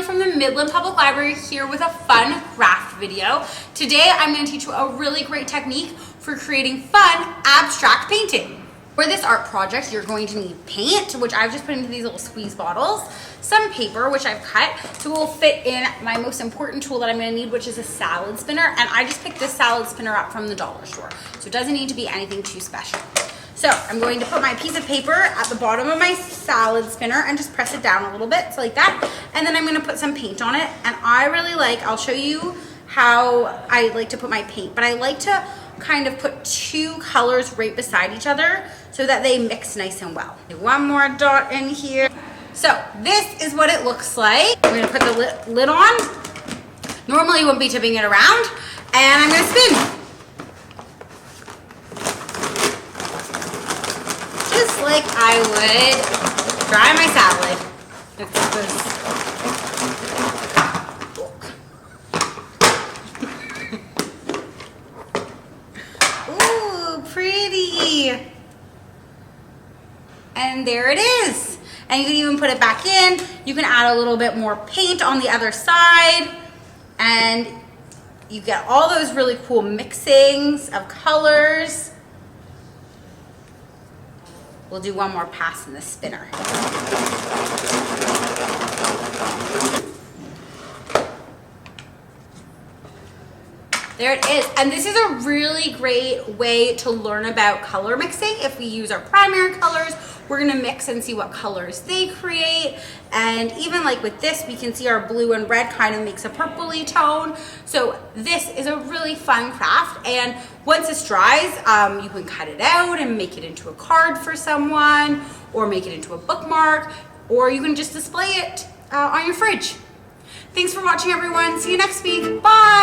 Marley from the Midland Public Library here with a fun craft video. Today I'm going to teach you a really great technique for creating fun abstract painting. For this art project, you're going to need paint, which I've just put into these little squeeze bottles, some paper, which I've cut, so it will fit in my most important tool that I'm going to need, which is a salad spinner, and I just picked this salad spinner up from the dollar store, so it doesn't need to be anything too special. So I'm going to put my piece of paper at the bottom of my salad spinner and just press it down a little bit, so like that, and then I'm going to put some paint on it, and I'll show you how I like to put my paint, but I like to kind of put two colors right beside each other so that they mix nice and well. One more dot in here. So this is what it looks like. I'm going to put the lid on. Normally you wouldn't be tipping it around, and I'm going to spin. Just like I would dry my salad. Ooh, pretty. And there it is. And you can even put it back in. You can add a little bit more paint on the other side. And you get all those really cool mixings of colors. We'll do one more pass in the spinner. There it is. And this is a really great way to learn about color mixing. If we use our primary colors, we're gonna mix and see what colors they create. And even like with this, we can see our blue and red kind of makes a purpley tone. So this is a really fun craft. And once this dries, you can cut it out and make it into a card for someone, or make it into a bookmark, or you can just display it on your fridge. Thanks for watching, everyone. See you next week. Bye.